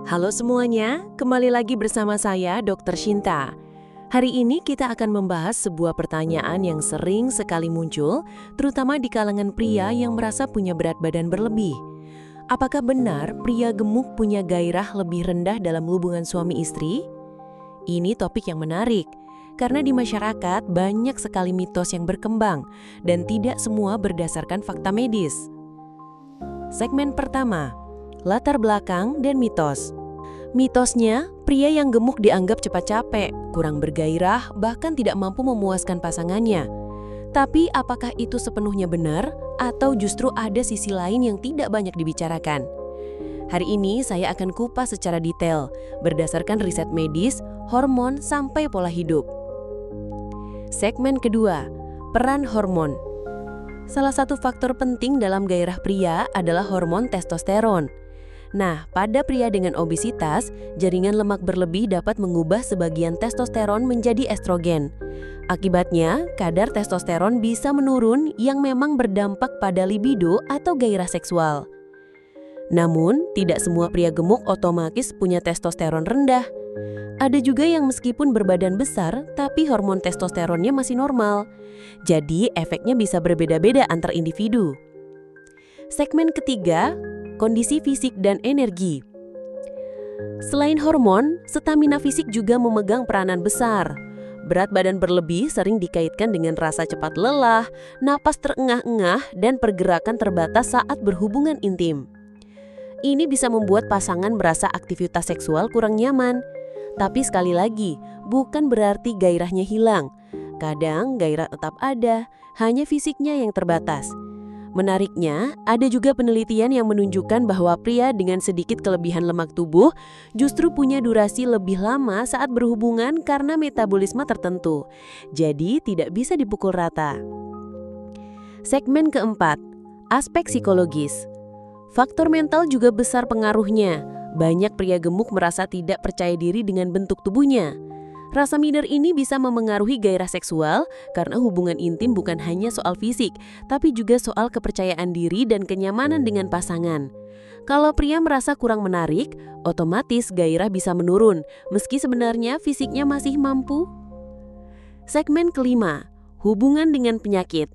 Halo semuanya, kembali lagi bersama saya Dr. Shinta. Hari ini kita akan membahas sebuah pertanyaan yang sering sekali muncul, terutama di kalangan pria yang merasa punya berat badan berlebih. Apakah benar pria gemuk punya gairah lebih rendah dalam hubungan suami istri? Ini topik yang menarik, karena di masyarakat banyak sekali mitos yang berkembang, dan tidak semua berdasarkan fakta medis. Segmen pertama, latar belakang dan mitos. Mitosnya, pria yang gemuk dianggap cepat capek, kurang bergairah, bahkan tidak mampu memuaskan pasangannya. Tapi apakah itu sepenuhnya benar, atau justru ada sisi lain yang tidak banyak dibicarakan? Hari ini saya akan kupas secara detail, berdasarkan riset medis, hormon, sampai pola hidup. Segmen kedua, peran hormon. Salah satu faktor penting dalam gairah pria adalah hormon testosteron. Nah, pada pria dengan obesitas, jaringan lemak berlebih dapat mengubah sebagian testosteron menjadi estrogen. Akibatnya, kadar testosteron bisa menurun yang memang berdampak pada libido atau gairah seksual. Namun, tidak semua pria gemuk otomatis punya testosteron rendah. Ada juga yang meskipun berbadan besar, tapi hormon testosteronnya masih normal. Jadi, efeknya bisa berbeda-beda antar individu. Segmen ketiga, kondisi fisik dan energi. Selain hormon, stamina fisik juga memegang peranan besar. Berat badan berlebih sering dikaitkan dengan rasa cepat lelah, napas terengah-engah, dan pergerakan terbatas saat berhubungan intim. Ini bisa membuat pasangan merasa aktivitas seksual kurang nyaman. Tapi sekali lagi, bukan berarti gairahnya hilang. Kadang gairah tetap ada, hanya fisiknya yang terbatas. Menariknya, ada juga penelitian yang menunjukkan bahwa pria dengan sedikit kelebihan lemak tubuh justru punya durasi lebih lama saat berhubungan karena metabolisme tertentu. Jadi, tidak bisa dipukul rata. Segmen keempat, aspek psikologis. Faktor mental juga besar pengaruhnya. Banyak pria gemuk merasa tidak percaya diri dengan bentuk tubuhnya. Rasa minder ini bisa memengaruhi gairah seksual karena hubungan intim bukan hanya soal fisik, tapi juga soal kepercayaan diri dan kenyamanan dengan pasangan. Kalau pria merasa kurang menarik, otomatis gairah bisa menurun, meski sebenarnya fisiknya masih mampu. Segmen kelima, hubungan dengan penyakit.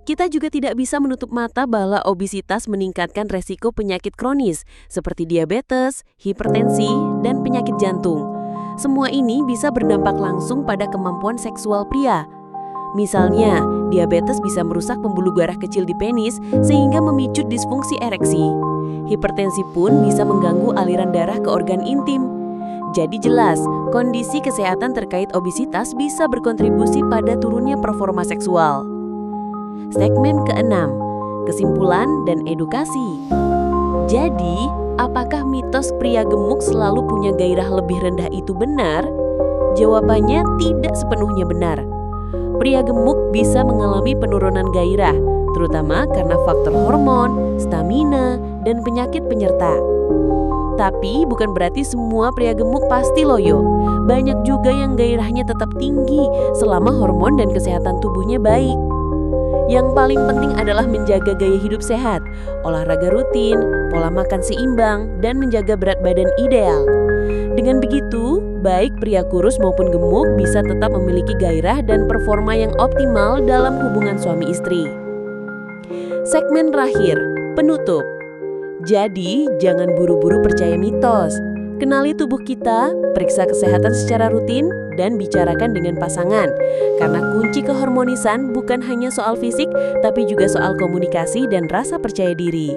Kita juga tidak bisa menutup mata bahwa obesitas meningkatkan resiko penyakit kronis seperti diabetes, hipertensi, dan penyakit jantung. Semua ini bisa berdampak langsung pada kemampuan seksual pria. Misalnya, diabetes bisa merusak pembuluh darah kecil di penis sehingga memicu disfungsi ereksi. Hipertensi pun bisa mengganggu aliran darah ke organ intim. Jadi jelas, kondisi kesehatan terkait obesitas bisa berkontribusi pada turunnya performa seksual. Segmen keenam, kesimpulan dan edukasi. Jadi, apakah mitos pria gemuk selalu punya gairah lebih rendah itu benar? Jawabannya tidak sepenuhnya benar. Pria gemuk bisa mengalami penurunan gairah, terutama karena faktor hormon, stamina, dan penyakit penyerta. Tapi bukan berarti semua pria gemuk pasti loyo. Banyak juga yang gairahnya tetap tinggi selama hormon dan kesehatan tubuhnya baik. Yang paling penting adalah menjaga gaya hidup sehat, olahraga rutin, pola makan seimbang, dan menjaga berat badan ideal. Dengan begitu, baik pria kurus maupun gemuk bisa tetap memiliki gairah dan performa yang optimal dalam hubungan suami istri. Segmen terakhir, penutup. Jadi, jangan buru-buru percaya mitos. Kenali tubuh kita, periksa kesehatan secara rutin, dan bicarakan dengan pasangan. Karena kunci keharmonisan bukan hanya soal fisik, tapi juga soal komunikasi dan rasa percaya diri.